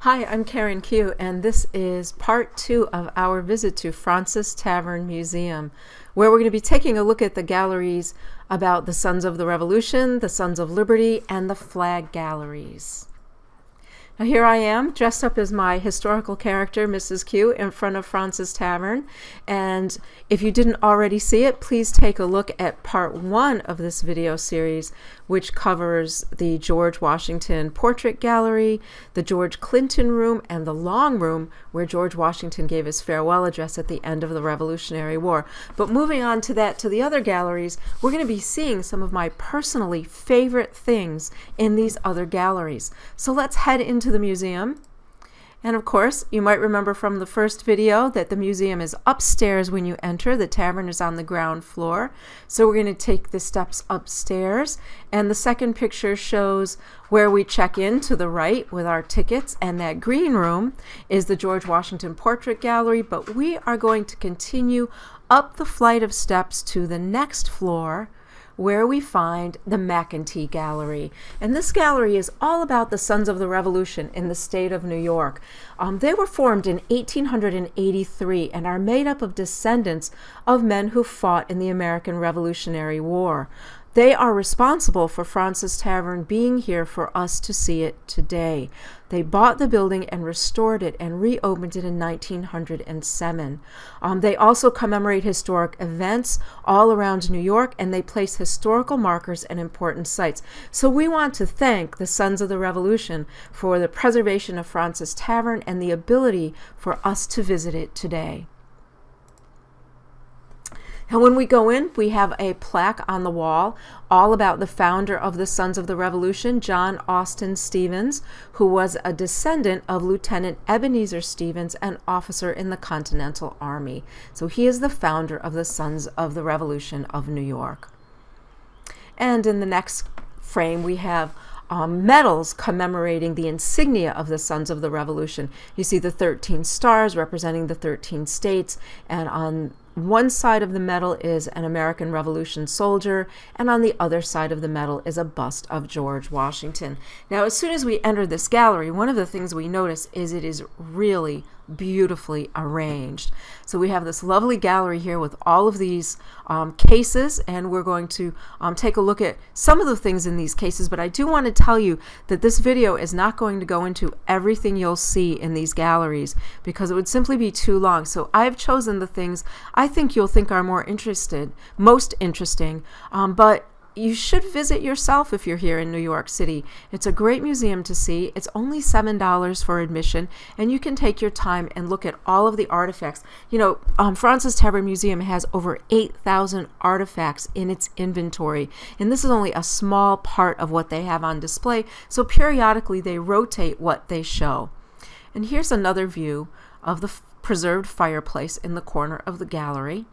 Hi, I'm Karen Q, and this is part 2 of our visit to Fraunces Tavern Museum, where we're going to be taking a look at the galleries about the Sons of the Revolution, the Sons of Liberty, and the Flag galleries. Now here I am, dressed up as my historical character, Mrs. Q, in front of Fraunces Tavern. And if you didn't already see it, please take a look at part 1 of this video series, which covers the George Washington Portrait Gallery, the George Clinton Room, and the Long Room, where George Washington gave his farewell address at the end of the Revolutionary War. But moving on to the other galleries, we're going to be seeing some of my personally favorite things in these other galleries. So let's head into the museum. And of course, you might remember from the first video that the museum is upstairs when you enter. The tavern is on the ground floor. So we're going to take the steps upstairs. And the second picture shows where we check in to the right with our tickets. And that green room is the George Washington Portrait Gallery. But we are going to continue up the flight of steps to the next floor, where we find the Mackinty Gallery. And this gallery is all about the Sons of the Revolution in the state of New York. They were formed in 1883 and are made up of descendants of men who fought in the American Revolutionary War. They are responsible for Fraunces Tavern being here for us to see it today. They bought the building and restored it and reopened it in 1907. They also commemorate historic events all around New York, and they place historical markers and important sites. So we want to thank the Sons of the Revolution for the preservation of Fraunces Tavern and the ability for us to visit it today. And when we go in, we have a plaque on the wall all about the founder of the Sons of the Revolution, John Austin Stevens, who was a descendant of Lieutenant Ebenezer Stevens, an officer in the Continental Army. So he is the founder of the Sons of the Revolution of New York. And in the next frame, we have medals commemorating the insignia of the Sons of the Revolution. You see the 13 stars representing the 13 states, and on one side of the medal is an American Revolution soldier, and on the other side of the medal is a bust of George Washington. Now, as soon as we enter this gallery, one of the things we notice is it is really beautifully arranged. So we have this lovely gallery here with all of these cases, and we're going to take a look at some of the things in these cases, but I do want to tell you that this video is not going to go into everything you'll see in these galleries because it would simply be too long. So I've chosen the things I think you'll think are most interesting, but you should visit yourself if you're here in New York City. It's a great museum to see. It's only $7 for admission, and you can take your time and look at all of the artifacts. You know, Fraunces Tavern Museum has over 8,000 artifacts in its inventory, and this is only a small part of what they have on display, so periodically they rotate what they show. And here's another view of the preserved fireplace in the corner of the gallery,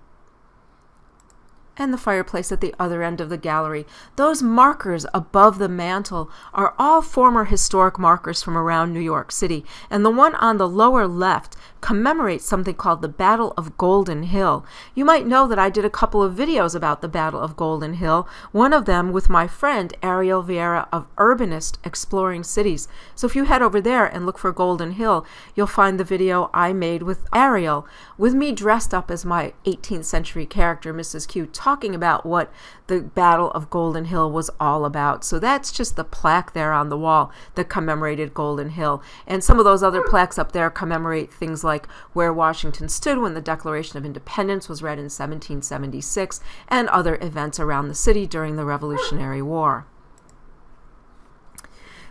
and the fireplace at the other end of the gallery. Those markers above the mantle are all former historic markers from around New York City, and the one on the lower left commemorates something called the Battle of Golden Hill. You might know that I did a couple of videos about the Battle of Golden Hill, one of them with my friend Ariel Vieira of Urbanist Exploring Cities. So if you head over there and look for Golden Hill, you'll find the video I made with Ariel, with me dressed up as my 18th century character, Mrs. Q, talking about what the Battle of Golden Hill was all about. So that's just the plaque there on the wall that commemorated Golden Hill. And some of those other plaques up there commemorate things like where Washington stood when the Declaration of Independence was read in 1776 and other events around the city during the Revolutionary War.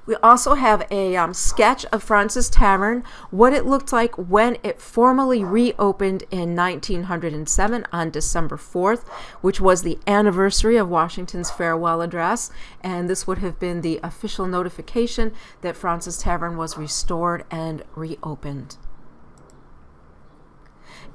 We also have a sketch of Fraunces Tavern, what it looked like when it formally reopened in 1907 on December 4th, which was the anniversary of Washington's farewell address. And this would have been the official notification that Fraunces Tavern was restored and reopened.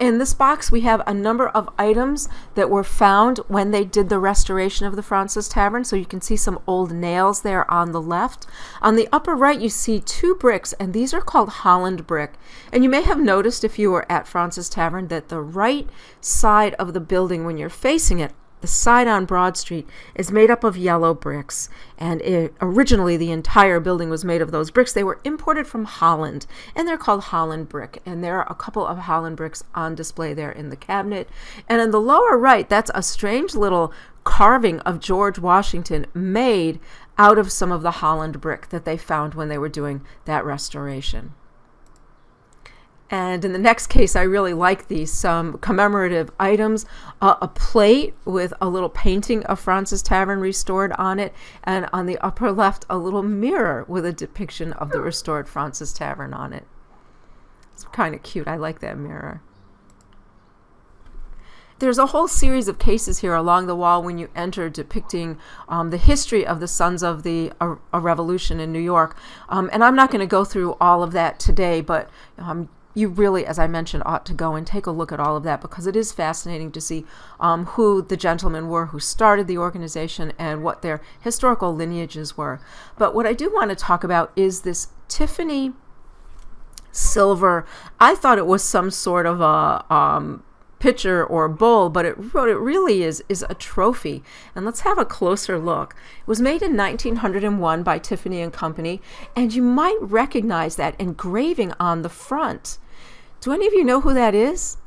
In this box, we have a number of items that were found when they did the restoration of the Fraunces Tavern. So you can see some old nails there on the left. On the upper right, you see 2 bricks, and these are called Holland brick. And you may have noticed if you were at Fraunces Tavern that the right side of the building, when you're facing it, the side on Broad Street is made up of yellow bricks, and originally the entire building was made of those bricks. They were imported from Holland, and they're called Holland brick, and there are a couple of Holland bricks on display there in the cabinet. And in the lower right, that's a strange little carving of George Washington made out of some of the Holland brick that they found when they were doing that restoration. And in the next case, I really like these, some commemorative items, a plate with a little painting of Fraunces Tavern restored on it, and on the upper left, a little mirror with a depiction of the restored Fraunces Tavern on it. It's kind of cute. I like that mirror. There's a whole series of cases here along the wall when you enter depicting the history of the Sons of the Revolution in New York. And I'm not going to go through all of that today, but you really, as I mentioned, ought to go and take a look at all of that, because it is fascinating to see who the gentlemen were who started the organization and what their historical lineages were. But what I do want to talk about is this Tiffany Silver. I thought it was some sort of a pitcher or bowl, but it really is a trophy. And let's have a closer look. It was made in 1901 by Tiffany and Company, and you might recognize that engraving on the front. Do any of you know who that is?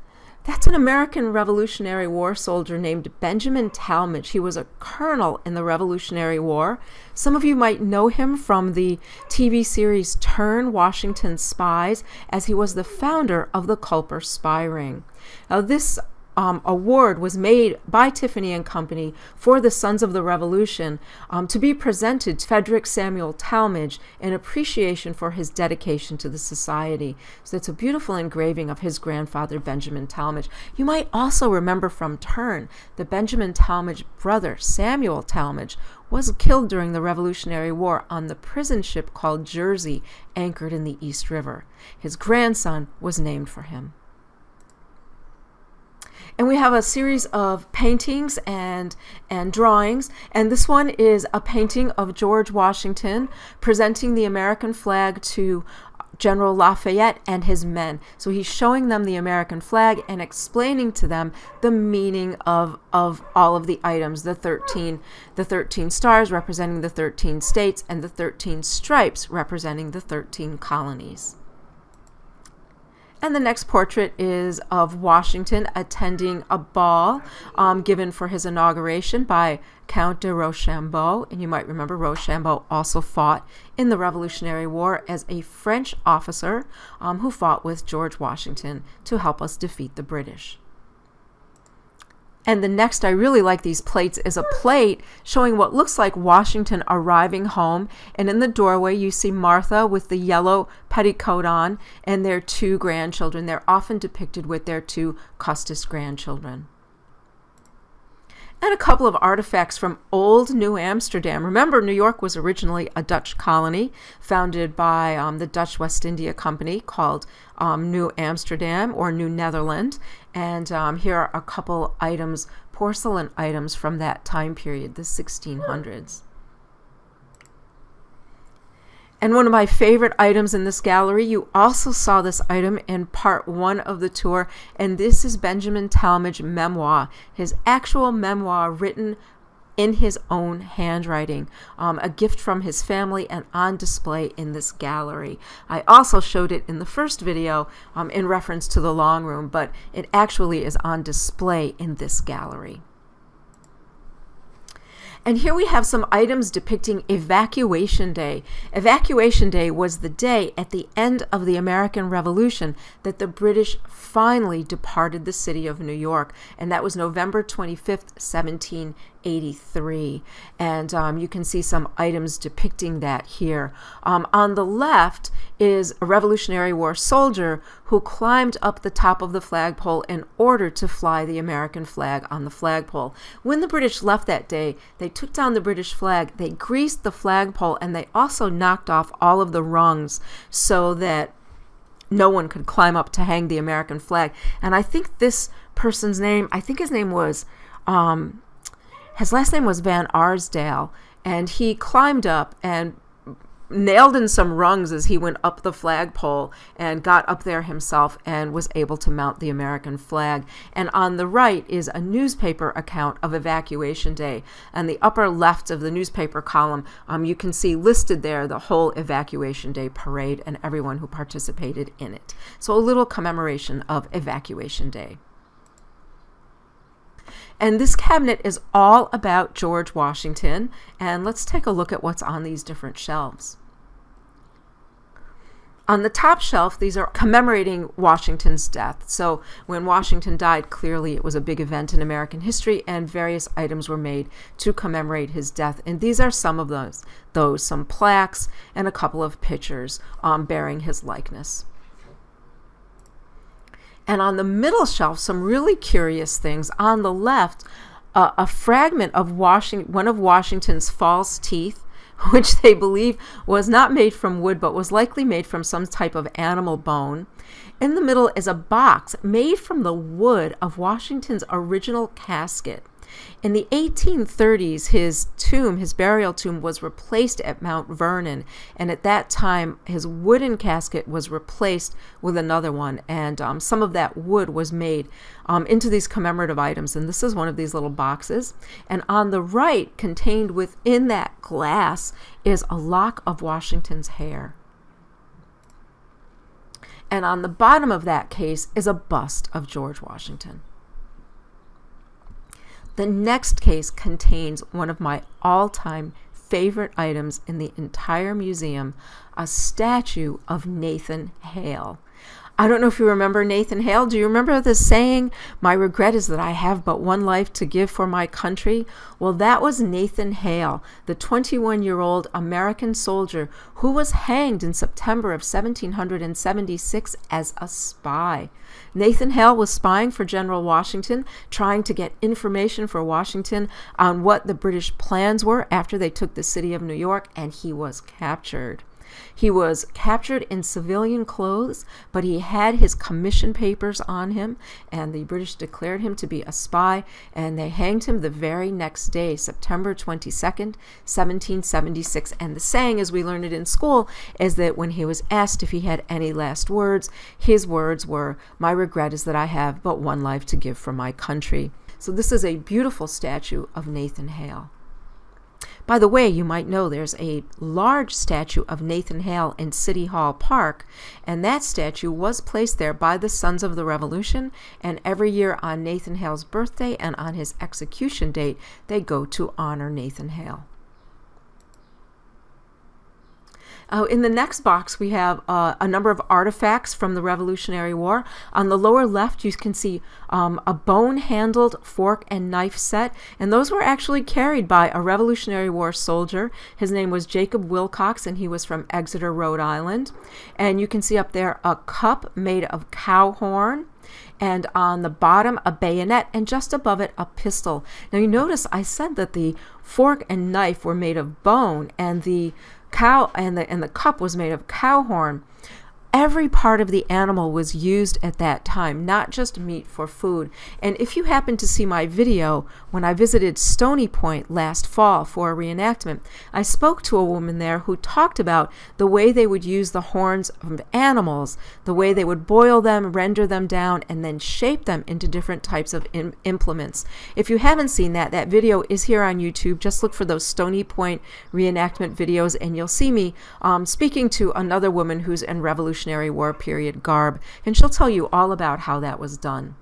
That's an American Revolutionary War soldier named Benjamin Talmage. He was a colonel in the Revolutionary War. Some of you might know him from the TV series Turn: Washington's Spies, as he was the founder of the Culper spy ring. Now, this award was made by Tiffany and Company for the Sons of the Revolution to be presented to Frederick Samuel Talmage in appreciation for his dedication to the society. So it's a beautiful engraving of his grandfather, Benjamin Talmage. You might also remember from Turn that Benjamin Talmage's brother, Samuel Talmage, was killed during the Revolutionary War on the prison ship called Jersey, anchored in the East River. His grandson was named for him. And we have a series of paintings and drawings. And this one is a painting of George Washington presenting the American flag to General Lafayette and his men. So he's showing them the American flag and explaining to them the meaning of all of the items, the 13 stars representing the 13 states, and the 13 stripes representing the 13 colonies. And the next portrait is of Washington attending a ball given for his inauguration by Count de Rochambeau. And you might remember Rochambeau also fought in the Revolutionary War as a French officer who fought with George Washington to help us defeat the British. And the next, I really like these plates, is a plate showing what looks like Washington arriving home. And in the doorway, you see Martha with the yellow petticoat on and their two grandchildren. They're often depicted with their two Custis grandchildren. And a couple of artifacts from old New Amsterdam. Remember, New York was originally a Dutch colony founded by the Dutch West India Company called New Amsterdam or New Netherland. And here are a couple items, porcelain items from that time period, the 1600s. And one of my favorite items in this gallery, you also saw this item in part 1 of the tour, and this is Benjamin Talmage's memoir, his actual memoir written in his own handwriting, a gift from his family and on display in this gallery. I also showed it in the first video in reference to the long room, but it actually is on display in this gallery. And here we have some items depicting Evacuation Day. Evacuation Day was the day at the end of the American Revolution that the British finally departed the city of New York, and that was November 25th, 1783. And you can see some items depicting that here. On the left is a Revolutionary War soldier who climbed up the top of the flagpole in order to fly the American flag on the flagpole. When the British left that day, they took down the British flag, they greased the flagpole, and they also knocked off all of the rungs so that no one could climb up to hang the American flag. And I think this person's name, I think his name was, his last name was Van Arsdale, and he climbed up and nailed in some rungs as he went up the flagpole and got up there himself and was able to mount the American flag. And on the right is a newspaper account of Evacuation Day. And the upper left of the newspaper column, you can see listed there the whole Evacuation Day parade and everyone who participated in it. So a little commemoration of Evacuation Day. And this cabinet is all about George Washington. And let's take a look at what's on these different shelves. On the top shelf, these are commemorating Washington's death. So when Washington died, clearly it was a big event in American history, and various items were made to commemorate his death. And these are some of those some plaques and a couple of pictures bearing his likeness. And on the middle shelf, some really curious things. On the left, a fragment of one of Washington's false teeth, which they believe was not made from wood, but was likely made from some type of animal bone. In the middle is a box made from the wood of Washington's original casket. In the 1830s, his burial tomb was replaced at Mount Vernon, and at that time, his wooden casket was replaced with another one, and some of that wood was made into these commemorative items, and this is one of these little boxes. And on the right, contained within that glass, is a lock of Washington's hair. And on the bottom of that case is a bust of George Washington. The next case contains one of my all-time favorite items in the entire museum, a statue of Nathan Hale. I don't know if you remember Nathan Hale. Do you remember the saying, "My regret is that I have but one life to give for my country"? Well, that was Nathan Hale, the 21-year-old American soldier who was hanged in September of 1776 as a spy. Nathan Hale was spying for General Washington, trying to get information for Washington on what the British plans were after they took the city of New York, and he was captured. He was captured in civilian clothes, but he had his commission papers on him, and the British declared him to be a spy, and they hanged him the very next day, September 22nd, 1776. And the saying, as we learned it in school, is that when he was asked if he had any last words, his words were, "My regret is that I have but one life to give for my country." So this is a beautiful statue of Nathan Hale. By the way, you might know there's a large statue of Nathan Hale in City Hall Park, and that statue was placed there by the Sons of the Revolution, and every year on Nathan Hale's birthday and on his execution date, they go to honor Nathan Hale. In the next box, we have a number of artifacts from the Revolutionary War. On the lower left, you can see a bone-handled fork and knife set, and those were actually carried by a Revolutionary War soldier. His name was Jacob Wilcox, and he was from Exeter, Rhode Island. And you can see up there a cup made of cow horn, and on the bottom a bayonet, and just above it a pistol. Now you notice I said that the fork and knife were made of bone, and the cow and the cup was made of cow horn. Every part of the animal was used at that time, not just meat for food. And if you happen to see my video when I visited Stony Point last fall for a reenactment, I spoke to a woman there who talked about the way they would use the horns of animals, the way they would boil them, render them down, and then shape them into different types of implements. If you haven't seen that, that video is here on YouTube. Just look for those Stony Point reenactment videos, and you'll see me speaking to another woman who's in Revolutionary War period garb, and she'll tell you all about how that was done.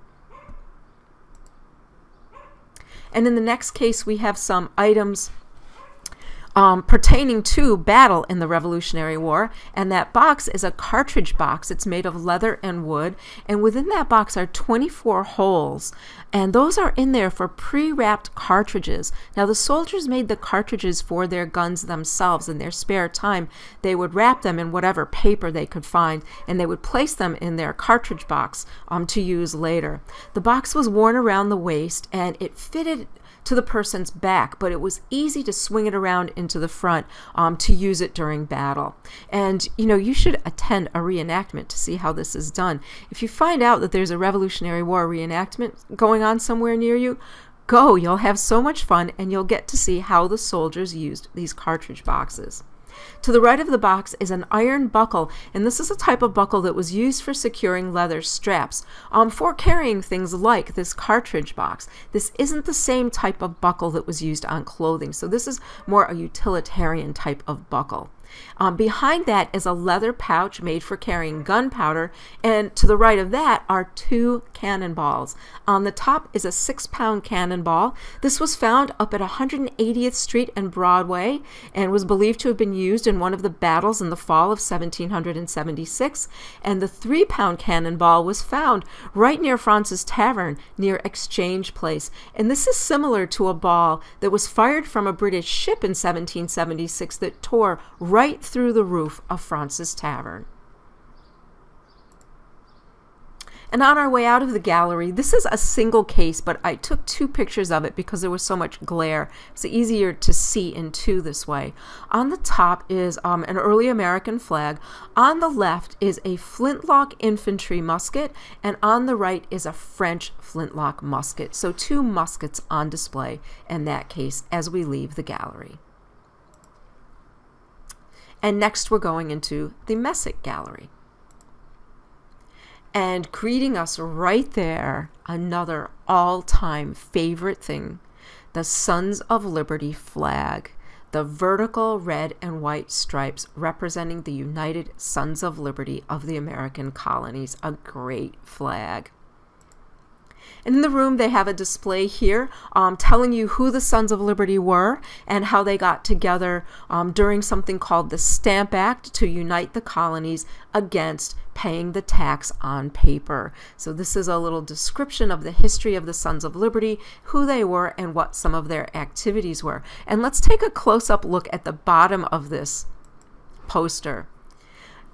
And in the next case, we have some items pertaining to battle in the Revolutionary War, and that box is a cartridge box. It's made of leather and wood, and within that box are 24 holes, and those are in there for pre-wrapped cartridges. Now, the soldiers made the cartridges for their guns themselves. In their spare time, they would wrap them in whatever paper they could find, and they would place them in their cartridge box to use later. The box was worn around the waist, and it fitted to the person's back, but it was easy to swing it around into the front to use it during battle. And you should attend a reenactment to see how this is done. If you find out that there's a Revolutionary War reenactment going on somewhere near you, go. You'll have so much fun, and you'll get to see how the soldiers used these cartridge boxes. To the right of the box is an iron buckle, and this is a type of buckle that was used for securing leather straps for carrying things like this cartridge box. This isn't the same type of buckle that was used on clothing, so this is more a utilitarian type of buckle. Behind that is a leather pouch made for carrying gunpowder, and to the right of that are 2 cannonballs. On the top is a 6-pound cannonball. This was found up at 180th Street and Broadway and was believed to have been used in one of the battles in the fall of 1776. And the 3-pound cannonball was found right near Fraunces Tavern near Exchange Place. And this is similar to a ball that was fired from a British ship in 1776 that tore right through the roof of Fraunces Tavern. And on our way out of the gallery, this is a single case, but I took 2 pictures of it because there was so much glare. It's easier to see in 2 this way. On the top is an early American flag. On the left is a flintlock infantry musket, and on the right is a French flintlock musket. So 2 muskets on display in that case as we leave the gallery. And next we're going into the Mackinty Gallery. And greeting us right there, another all-time favorite thing, the Sons of Liberty flag, the vertical red and white stripes representing the United Sons of Liberty of the American colonies, a great flag. And in the room, they have a display here telling you who the Sons of Liberty were and how they got together during something called the Stamp Act to unite the colonies against paying the tax on paper. So this is a little description of the history of the Sons of Liberty, who they were, and what some of their activities were. And let's take a close-up look at the bottom of this poster.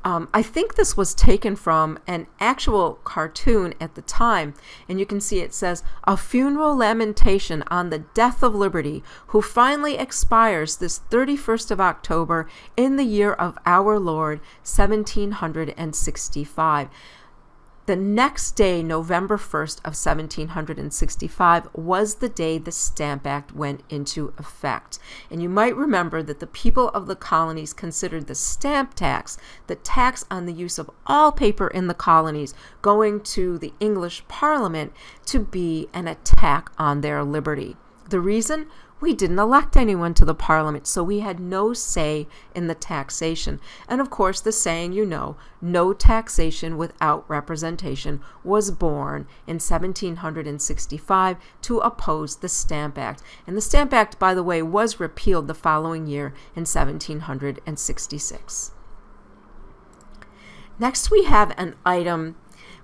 I think this was taken from an actual cartoon at the time, and you can see it says, "A funeral lamentation on the death of liberty, who finally expires this 31st of October in the year of our Lord, 1765. The next day, November 1st of 1765, was the day the Stamp Act went into effect. And you might remember that the people of the colonies considered the stamp tax, the tax on the use of all paper in the colonies, going to the English Parliament, to be an attack on their liberty. The reason? We didn't elect anyone to the Parliament, so we had no say in the taxation. And of course, the saying, you know, no taxation without representation, was born in 1765 to oppose the Stamp Act. And the Stamp Act, by the way, was repealed the following year in 1766. Next, we have an item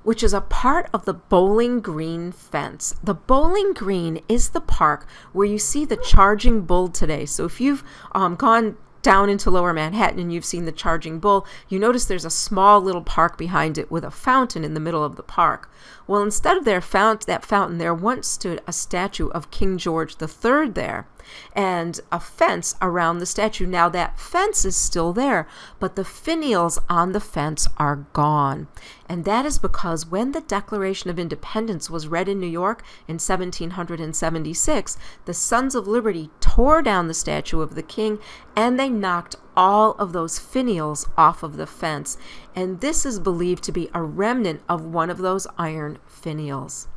which is a part of the Bowling Green fence. The Bowling Green is the park where you see the Charging Bull today. So if you've gone down into Lower Manhattan and you've seen the Charging Bull, you notice there's a small little park behind it with a fountain in the middle of the park. Well, instead of that fountain, there once stood a statue of King George III there, and a fence around the statue. Now that fence is still there, but the finials on the fence are gone. And that is because when the Declaration of Independence was read in New York in 1776, the Sons of Liberty tore down the statue of the king, and they knocked all of those finials off of the fence. And this is believed to be a remnant of one of those iron finials.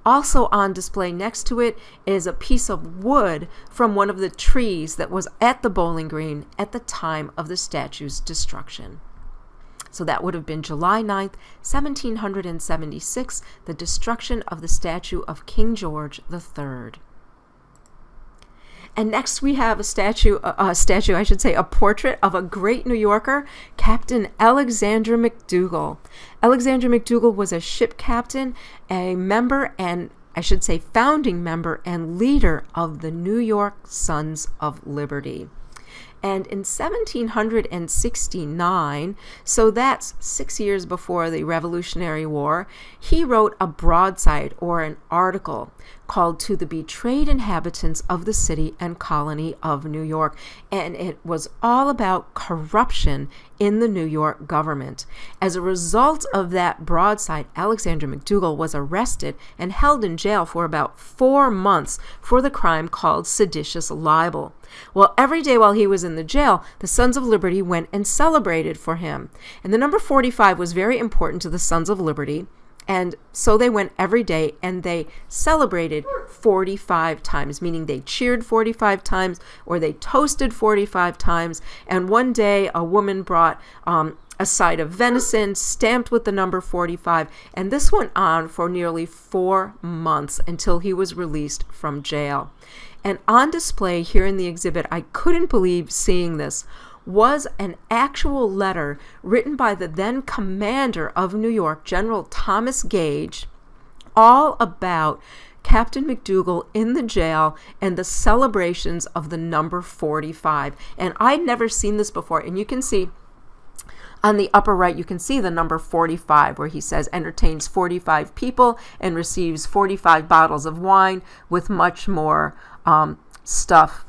Also on display next to it is a piece of wood from one of the trees that was at the Bowling Green at the time of the statue's destruction. So that would have been July 9th, 1776, the destruction of the statue of King George III. And next we have a portrait of a great New Yorker, Captain Alexandra Mcdougall. Alexandra Mcdougall was a ship captain, a member, and I should say founding member and leader of the New York Sons of Liberty. And in 1769, so that's 6 years before the Revolutionary War, he wrote a broadside or an article called To the Betrayed Inhabitants of the City and Colony of New York. And it was all about corruption in the New York government. As a result of that broadside, Alexandra Mcdougall was arrested and held in jail for about 4 months for the crime called seditious libel. Well, every day while he was in the jail, the Sons of Liberty went and celebrated for him. And the number 45 was very important to the Sons of Liberty. And so they went every day and they celebrated 45 times, meaning they cheered 45 times or they toasted 45 times. And one day a woman brought a side of venison stamped with the number 45. And this went on for nearly 4 months until he was released from jail. And on display here in the exhibit, I couldn't believe seeing this, was an actual letter written by the then commander of New York, General Thomas Gage, all about Captain Mcdougall in the jail and the celebrations of the number 45. And I'd never seen this before. And you can see on the upper right, you can see the number 45, where he says entertains 45 people and receives 45 bottles of wine, with much more stuff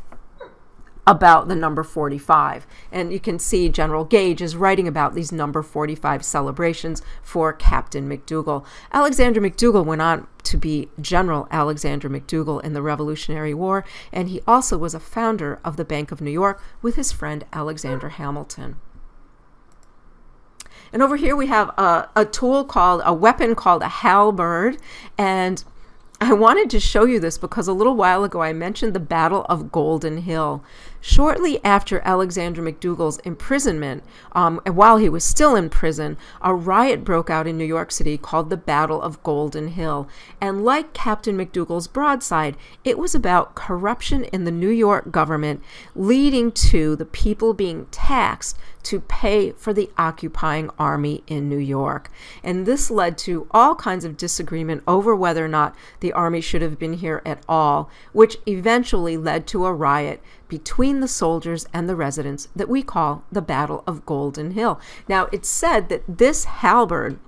about the number 45. And you can see General Gage is writing about these number 45 celebrations for Captain Mcdougall. Alexandra Mcdougall went on to be General Alexandra Mcdougall in the Revolutionary War, and he also was a founder of the Bank of New York with his friend Alexander Hamilton. And over here we have a weapon called a Hal Bird, and I wanted to show you this because a little while ago I mentioned the Battle of Golden Hill. Shortly after Alexandra Mcdougall's imprisonment, and while he was still in prison, a riot broke out in New York City called the Battle of Golden Hill. And like Captain Mcdougall's broadside, it was about corruption in the New York government, leading to the people being taxed to pay for the occupying army in New York. And this led to all kinds of disagreement over whether or not the army should have been here at all, which eventually led to a riot between the soldiers and the residents that we call the Battle of Golden Hill. Now, it's said that this halberd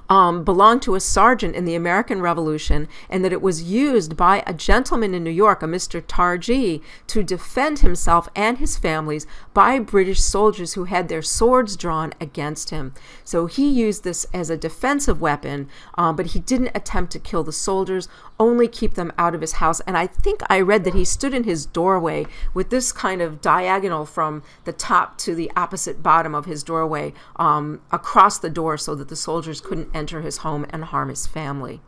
belonged to a sergeant in the American Revolution, and that it was used by a gentleman in New York, a Mr. Talmage, to defend himself and his families by British soldiers who had their swords drawn against him. So he used this as a defensive weapon, but he didn't attempt to kill the soldiers, only keep them out of his house. And I think I read that he stood in his doorway with this kind of diagonal from the top to the opposite bottom of his doorway across the door so that the soldiers couldn't enter his home and harm his family.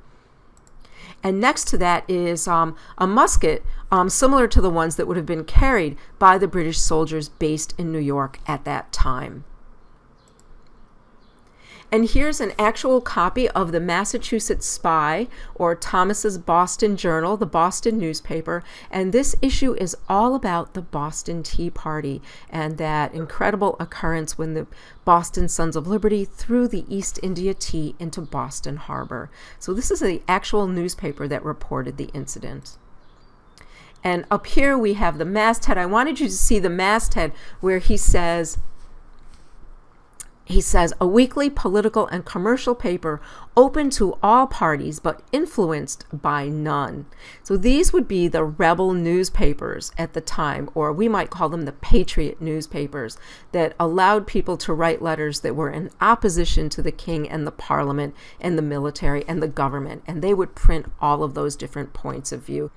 And next to that is a musket similar to the ones that would have been carried by the British soldiers based in New York at that time. And here's an actual copy of the Massachusetts Spy, or Thomas's Boston Journal, the Boston newspaper. And this issue is all about the Boston Tea Party and that incredible occurrence when the Boston Sons of Liberty threw the East India tea into Boston Harbor. So this is the actual newspaper that reported the incident. And up here we have the masthead. I wanted you to see the masthead where he says, a weekly political and commercial paper open to all parties but influenced by none. So these would be the rebel newspapers at the time, or we might call them the patriot newspapers, that allowed people to write letters that were in opposition to the king and the parliament and the military and the government. And they would print all of those different points of view.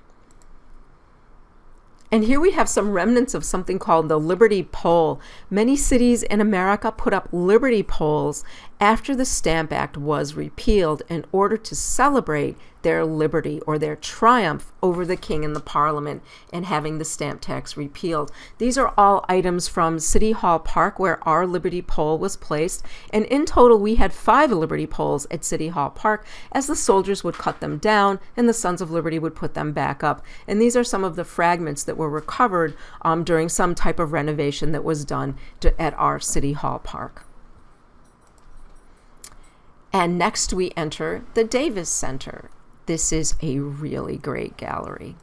And here we have some remnants of something called the Liberty Pole. Many cities in America put up Liberty poles after the Stamp Act was repealed in order to celebrate their liberty or their triumph over the king and the parliament and having the stamp tax repealed. These are all items from City Hall Park where our Liberty Pole was placed. And in total, we had 5 Liberty poles at City Hall Park as the soldiers would cut them down and the Sons of Liberty would put them back up. And these are some of the fragments that were recovered during some type of renovation that was done at our City Hall Park. And next we enter the Davis Center. This is a really great gallery.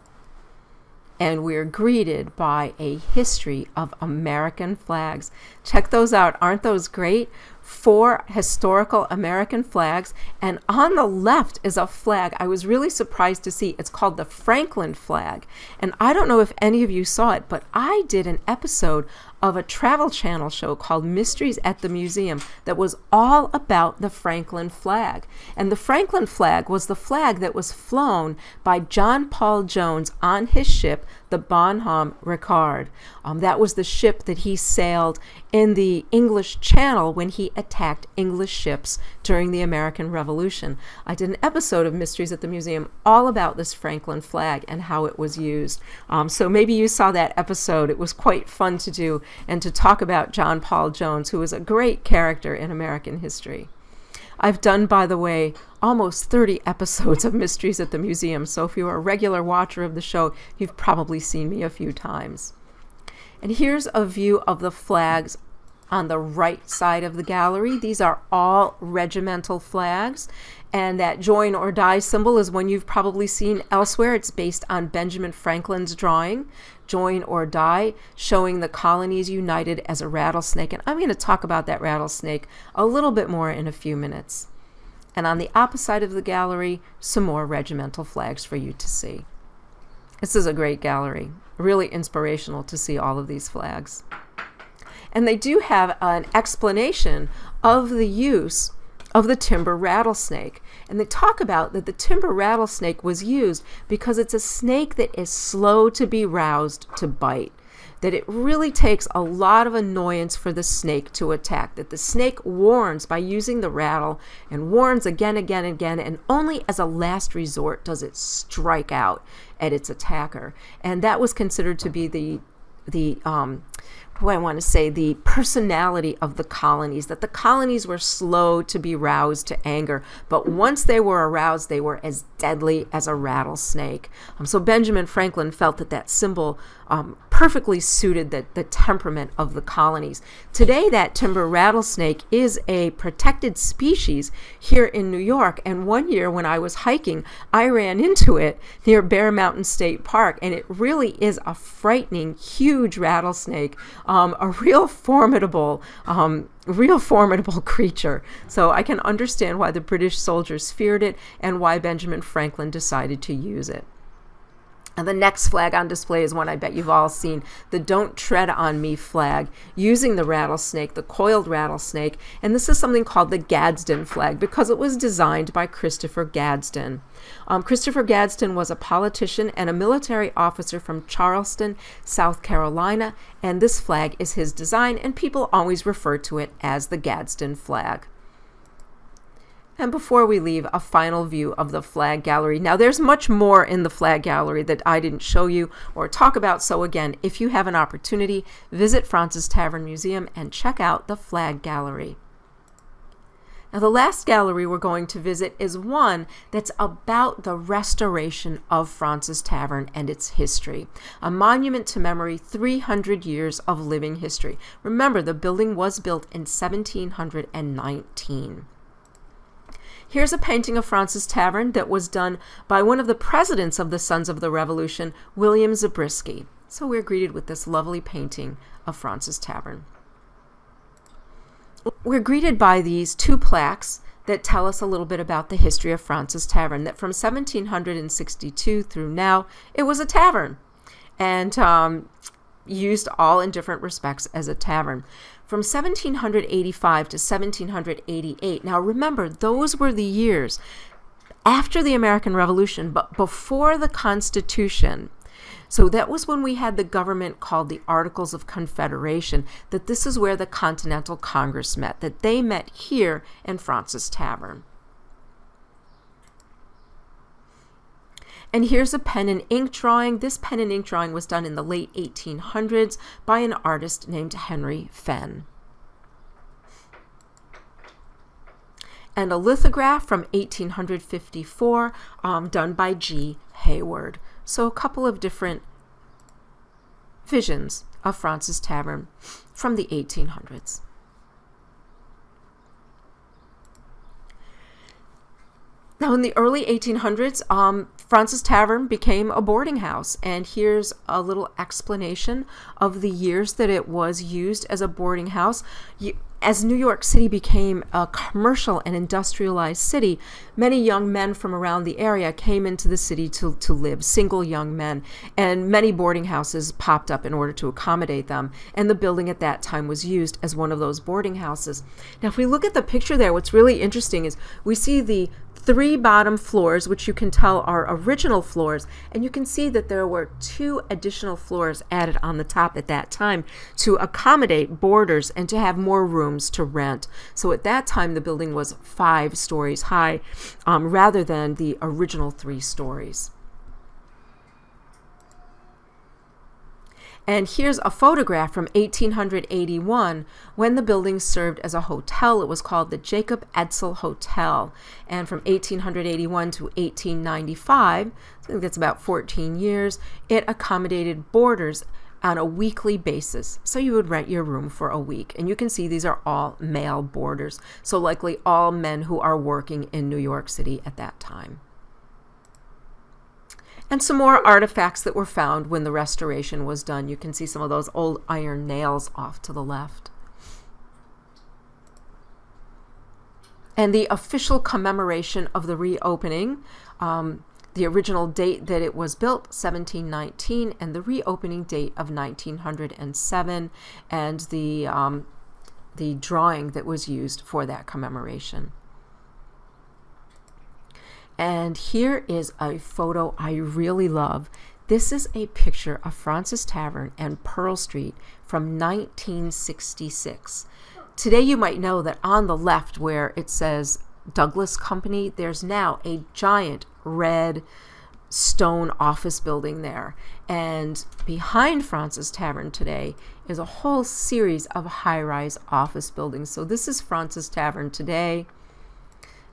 And we're greeted by a history of American flags. Check those out. Aren't those great? 4 historical American flags, and on the left is a flag I was really surprised to see. It's called the Franklin flag, and I don't know if any of you saw it, but I did an episode of a Travel Channel show called Mysteries at the Museum that was all about the Franklin flag. And the Franklin flag was the flag that was flown by John Paul Jones on his ship, the Bonhomme Richard. That was the ship that he sailed in the English Channel when he attacked English ships during the American Revolution. I did an episode of Mysteries at the Museum all about this Franklin flag and how it was used. So maybe you saw that episode. It was quite fun to do and to talk about John Paul Jones, who was a great character in American history. I've done, by the way, almost 30 episodes of Mysteries at the Museum, so if you're a regular watcher of the show, you've probably seen me a few times. And here's a view of the flags on the right side of the gallery. These are all regimental flags, and that join or die symbol is one you've probably seen elsewhere. It's based on Benjamin Franklin's drawing, Join or Die, showing the colonies united as a rattlesnake. And I'm going to talk about that rattlesnake a little bit more in a few minutes. And on the opposite side of the gallery, some more regimental flags for you to see. This is a great gallery, really inspirational to see all of these flags. And they do have an explanation of the use of the timber rattlesnake. And they talk about that the timber rattlesnake was used because it's a snake that is slow to be roused to bite, that it really takes a lot of annoyance for the snake to attack, that the snake warns by using the rattle and warns again, and only as a last resort does it strike out at its attacker. And that was considered to be the personality of the colonies, that the colonies were slow to be roused to anger, but once they were aroused, they were as deadly as a rattlesnake. So Benjamin Franklin felt that that symbol perfectly suited the temperament of the colonies. Today, that timber rattlesnake is a protected species here in New York, and one year when I was hiking, I ran into it near Bear Mountain State Park, and it really is a frightening, huge rattlesnake, a real formidable creature. So I can understand why the British soldiers feared it and why Benjamin Franklin decided to use it. And the next flag on display is one I bet you've all seen, the Don't Tread on Me flag, using the rattlesnake, the coiled rattlesnake. And this is something called the Gadsden Flag because it was designed by Christopher Gadsden. Christopher Gadsden was a politician and a military officer from Charleston, South Carolina, and this flag is his design, and people always refer to it as the Gadsden Flag. And before we leave, a final view of the flag gallery. Now, there's much more in the flag gallery that I didn't show you or talk about. So again, if you have an opportunity, visit Fraunces Tavern Museum and check out the flag gallery. Now, the last gallery we're going to visit is one that's about the restoration of Fraunces Tavern and its history. A monument to memory, 300 years of living history. Remember, the building was built in 1719. Here's a painting of Fraunces Tavern that was done by one of the presidents of the Sons of the Revolution, William Zabriskie. So we're greeted with this lovely painting of Fraunces Tavern. We're greeted by these 2 plaques that tell us a little bit about the history of Fraunces Tavern, that from 1762 through now, it was a tavern, and used all in different respects as a tavern. From 1785 to 1788, now remember, those were the years after the American Revolution, but before the Constitution. So that was when we had the government called the Articles of Confederation, that this is where the Continental Congress met, that they met here in Fraunces Tavern. And here's a pen and ink drawing. This pen and ink drawing was done in the late 1800s by an artist named Henry Fenn. And a lithograph from 1854 done by G. Hayward. So a couple of different visions of Fraunces Tavern from the 1800s. Now, in the early 1800s, Fraunces Tavern became a boarding house, and here's a little explanation of the years that it was used as a boarding house. as New York City became a commercial and industrialized city, many young men from around the area came into the city to live, single young men, and many boarding houses popped up in order to accommodate them. And the building at that time was used as one of those boarding houses. Now, if we look at the picture there, what's really interesting is we see the 3 bottom floors, which you can tell are original floors, and you can see that there were 2 additional floors added on the top at that time to accommodate boarders and to have more rooms to rent. So at that time, the building was 5 stories high, rather than the original 3 stories. And here's a photograph from 1881 when the building served as a hotel. It was called the Jacob Edsel Hotel. And from 1881 to 1895, I think that's about 14 years, it accommodated boarders on a weekly basis. So you would rent your room for a week. And you can see these are all male boarders. So likely all men who are working in New York City at that time. And some more artifacts that were found when the restoration was done. You can see some of those old iron nails off to the left. And the official commemoration of the reopening, the original date that it was built, 1719, and the reopening date of 1907, and the drawing that was used for that commemoration. And here is a photo I really love. This is a picture of Fraunces Tavern and Pearl Street from 1966. Today you might know that on the left where it says Douglas Company, there's now a giant red stone office building there. And behind Fraunces Tavern today is a whole series of high-rise office buildings. So this is Fraunces Tavern today.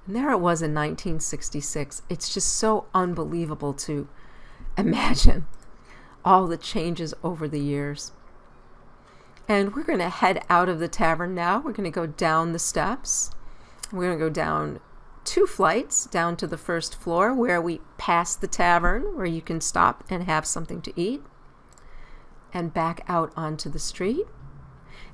And there it was in 1966. It's just so unbelievable to imagine all the changes over the years. And we're going to head out of the tavern now. We're going to go down the steps. We're going to go down 2 flights down to the first floor where we pass the tavern, where you can stop and have something to eat, and back out onto the street.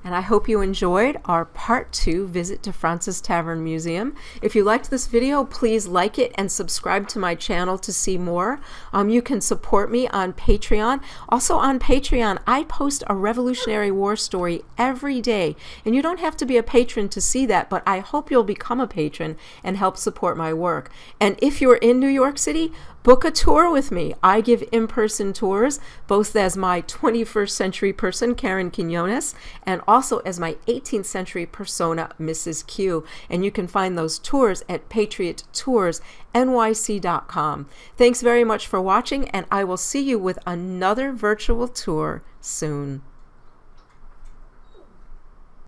And I hope you enjoyed our part 2 visit to Fraunces Tavern Museum. If you liked this video, please like it and subscribe to my channel to see more. You can support me on Patreon. Also on Patreon, I post a Revolutionary War story every day. And you don't have to be a patron to see that, but I hope you'll become a patron and help support my work. And if you're in New York City, book a tour with me. I give in-person tours, both as my 21st century person, Karen Quinones, and also as my 18th century persona, Mrs. Q. And you can find those tours at patriottoursnyc.com. Thanks very much for watching, and I will see you with another virtual tour soon.